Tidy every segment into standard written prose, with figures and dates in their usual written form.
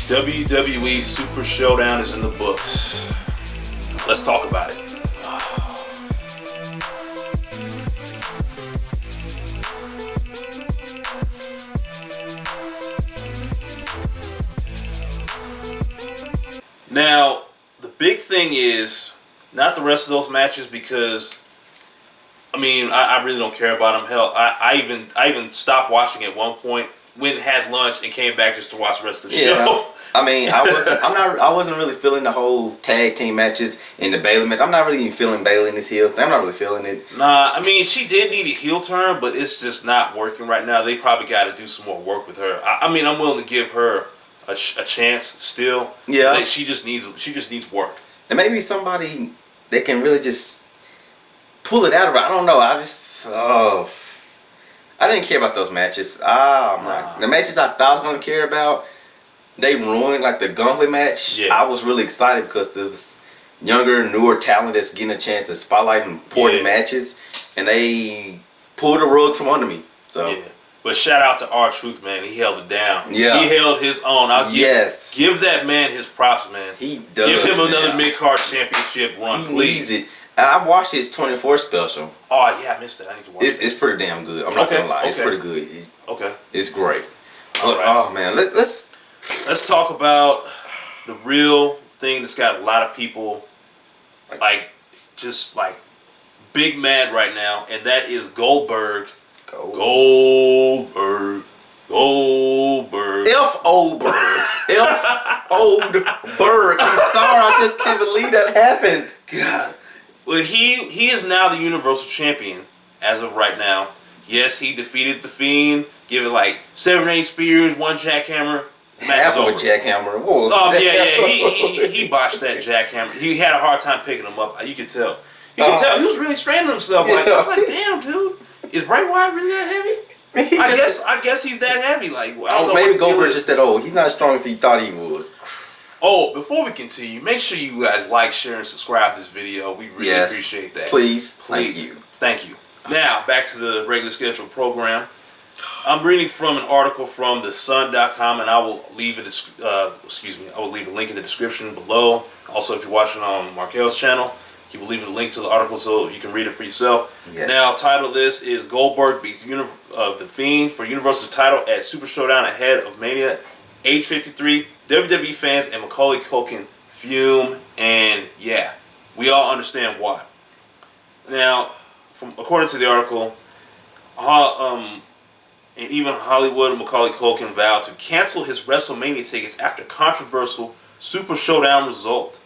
WWE Super Showdown is in the books. Let's talk about it. Now, the big thing is not the rest of those matches because, I mean, I really don't care about them. Hell, I even stopped watching at one point, went and had lunch, and came back just to watch the rest of the show. I mean, I wasn't really feeling the whole tag team matches and the Bayley match. I'm not really even feeling Bayley in this heel thing. I'm not really feeling it. Nah, I mean, she did need a heel turn, but it's just not working right now. They probably got to do some more work with her. I mean, I'm willing to give her a chance still. Yeah. Like, she just needs work. And maybe somebody that can really just pull it out of her. I don't know. I didn't care about those matches. The matches I thought I was going to care about, they ruined, like the Gauntlet match. Yeah. I was really excited because there was younger, newer talent that's getting a chance to spotlight important matches, and they pulled the rug from under me. So. Yeah. But shout out to R-Truth, man. He held it down. Yeah. He held his own. Give that man his props, man. He does. Give him another mid-card championship run, he please. Needs it. And I watched his 24 special. Oh, yeah, I missed that. I need to watch it. It's pretty damn good. I'm not going to lie. It's pretty good. Okay. It's great. All right. Oh, man. Let's talk about the real thing that's got a lot of people, just big mad right now, and that is Goldberg. Goldberg. F-O-Berg. F-O-Berg. I'm sorry, I just can't believe that happened. God. Well, he is now the Universal Champion as of right now. Yes, he defeated The Fiend. Give it like 7 or 8 spears, 1 jackhammer. Half of a jackhammer. What was that? He botched that jackhammer. He had a hard time picking him up. You could tell. He was really straining himself. I was like, damn, dude. Is Bray Wyatt really that heavy? I guess he's that heavy. Like, I don't know. Maybe Goldberg just that old. He's not as strong as he thought he was. Oh, before we continue, make sure you guys like, share, and subscribe to this video. We really appreciate that. Please. Thank you. Now, back to the regular scheduled program. I'm reading from an article from thesun.com, and I will leave a link in the description below. Also, if you're watching on Markel's channel, he will leave a link to the article so you can read it for yourself. Yes. Now, title of this is Goldberg beats The Fiend for Universal title at Super Showdown ahead of Mania. Age 53, WWE fans and Macaulay Culkin fume, and yeah, we all understand why. Now, according to the article, and even Hollywood and Macaulay Culkin vowed to cancel his WrestleMania tickets after controversial Super Showdown result.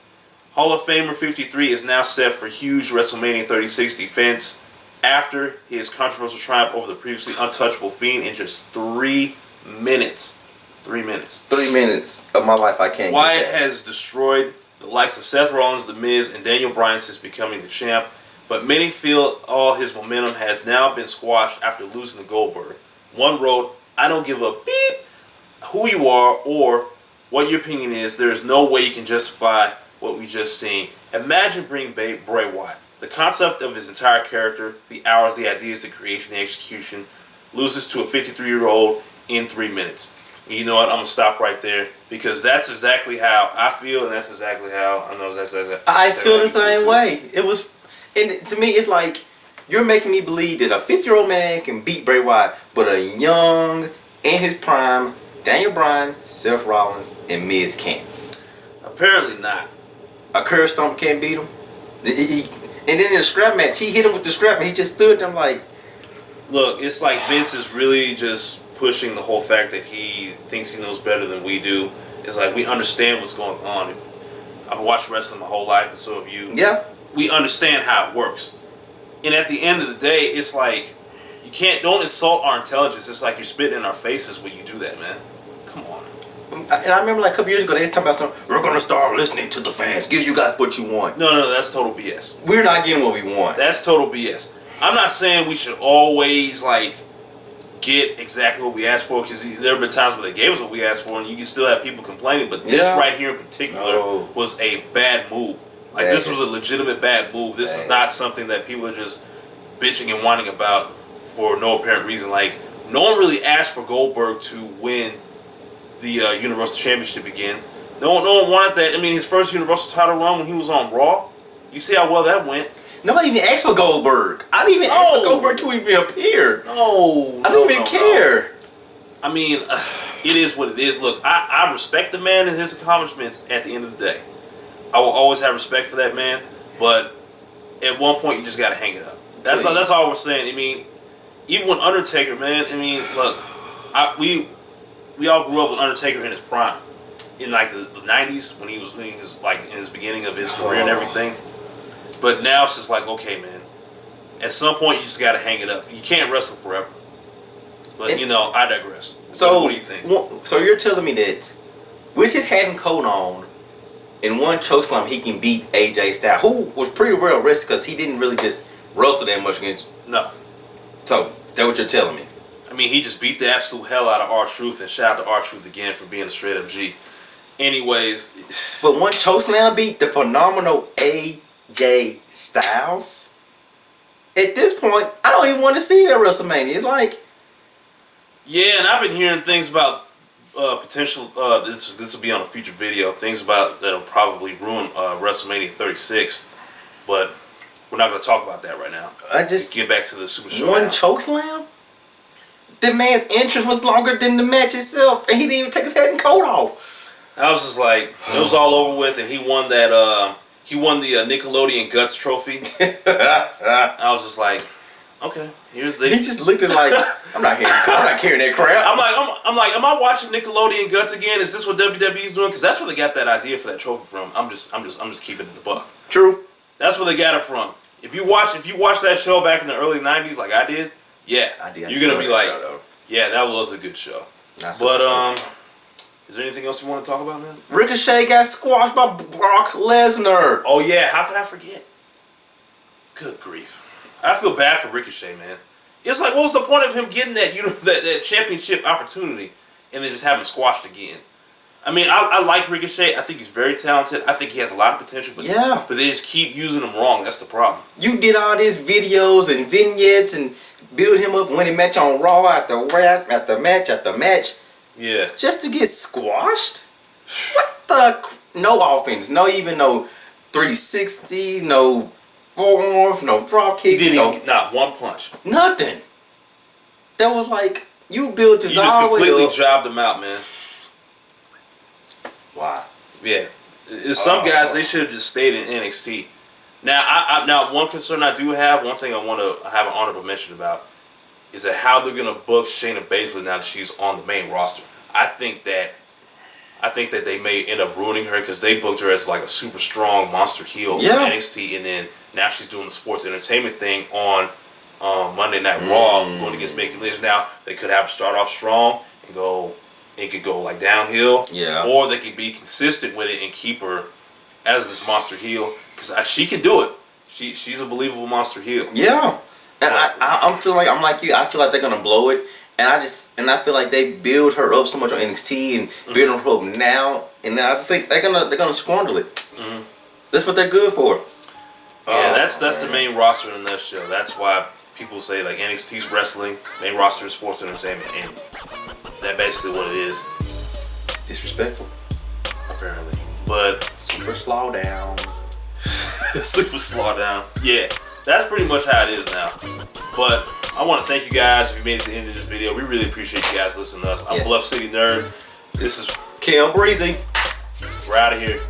Hall of Famer 53 is now set for huge WrestleMania 36 defense after his controversial triumph over the previously untouchable Fiend in just 3 minutes. 3 minutes. 3 minutes of my life I can't Wyatt get that. has destroyed the likes of Seth Rollins, The Miz, and Daniel Bryan since becoming the champ, but many feel all his momentum has now been squashed after losing to Goldberg. One wrote, "I don't give a beep who you are or what your opinion is. There is no way you can justify what we just seen. Imagine bringing Bray Wyatt. The concept of his entire character, the hours, the ideas, the creation, the execution, loses to a 53-year-old in 3 minutes." And you know what? I'm going to stop right there because that's exactly how I feel, and that's exactly how I know that's exactly I feel the same way. It was, and to me, it's like you're making me believe that a 50-year-old man can beat Bray Wyatt, but a young, in his prime, Daniel Bryan, Seth Rollins, and Miz can't. Apparently not. A curb stomp can't beat him. And then in the scrap match, he hit him with the scrap, and he just stood there like... Look, it's like Vince is really just pushing the whole fact that he thinks he knows better than we do. It's like we understand what's going on. I've watched wrestling my whole life, and so have you. Yeah. We understand how it works. And at the end of the day, it's like, don't insult our intelligence. It's like you're spitting in our faces when you do that, man. Come on. And I remember like a couple years ago, they were talking about something, we're going to start listening to the fans, give you guys what you want. No, that's total BS. We're not getting what we want. That's total BS. I'm not saying we should always, get exactly what we asked for, because there have been times where they gave us what we asked for, and you can still have people complaining, but this right here in particular was a bad move. This was a legitimate bad move. This is not something that people are just bitching and whining about for no apparent reason. No one really asked for Goldberg to win the Universal Championship again. No one wanted that. I mean, his first Universal title run when he was on Raw. You see how well that went. Nobody even asked for Goldberg. I didn't even ask for Goldberg to even appear. I don't even care. I mean, it is what it is. Look, I respect the man and his accomplishments at the end of the day. I will always have respect for that man, but at one point you just got to hang it up. That's all we're saying. I mean, even with Undertaker, man, I mean, look, we all grew up with Undertaker in his prime. In like the 90s when he was like in his beginning of his career and everything. But now it's just like, okay, man, at some point you just got to hang it up. You can't wrestle forever. But, I digress. So, what do you think? So you're telling me that with his hat and coat on, in one chokeslam he can beat AJ Styles, who was pretty well rested because he didn't really just wrestle that much against... No. So, that's what you're telling me. I mean, he just beat the absolute hell out of R-Truth, and shout out to R-Truth again for being a straight-up G. Anyways... But one chokeslam beat the phenomenal AJ Styles? At this point, I don't even want to see that WrestleMania. It's like... Yeah, and I've been hearing things about potential... this will be on a future video. Things about that'll probably ruin WrestleMania 36. But we're not going to talk about that right now. Let's get back to the Super Showdown. One chokeslam? The man's entrance was longer than the match itself, and he didn't even take his hat and coat off. I was just like, it was all over with, and he won that. He won the Nickelodeon Guts Trophy. I was just like, okay, here's the. He just looked at like, I'm not carrying that crap. I'm like, am I watching Nickelodeon Guts again? Is this what WWE's doing? Because that's where they got that idea for that trophy from. I'm just keeping it in the buck. True. That's where they got it from. If you watch that show back in the early '90s, like I did, yeah, I did. You're gonna be like, yeah, that was a good show. But is there anything else you want to talk about, man? Ricochet got squashed by Brock Lesnar. Oh yeah, how could I forget? Good grief. I feel bad for Ricochet, man. It's like, what was the point of him getting that that championship opportunity and then just having squashed again? I mean, I like Ricochet. I think he's very talented. I think he has a lot of potential, but they just keep using him wrong. That's the problem. You did all these videos and vignettes and build him up winning match on Raw after match. Yeah. Just to get squashed? What the? No offense. No 360. No forearm. No drop kick. He didn't even, not one punch. Nothing. That was like, you built this all the way up. You just completely jobbed him out, man. Why? Yeah. Some guys, they should have just stayed in NXT. Now, now one concern I do have, one thing I want to have an honorable mention about, is that how they're gonna book Shayna Baszler now that she's on the main roster. I think that they may end up ruining her because they booked her as like a super strong monster heel in NXT, and then now she's doing the sports entertainment thing on Monday Night Raw going against Becky Lynch. Now they could have her start off strong and go. It could go like downhill, or they could be consistent with it and keep her as this monster heel because she can do it. She's a believable monster heel. Yeah. And I'm like you. I feel like they're gonna blow it, and I feel like they build her up so much on NXT and build her up now, and I think they're gonna squander it. That's what they're good for. Yeah, that's the main roster in this show. That's why people say like NXT's wrestling, main roster is sports entertainment, and that's basically what it is. Disrespectful, apparently. But Super Slawdown. Super Slawdown. Yeah. That's pretty much how it is now. But I want to thank you guys if you made it to the end of this video. We really appreciate you guys listening to us. I'm Bluff City Nerd. This is Kel Breezy. We're out of here.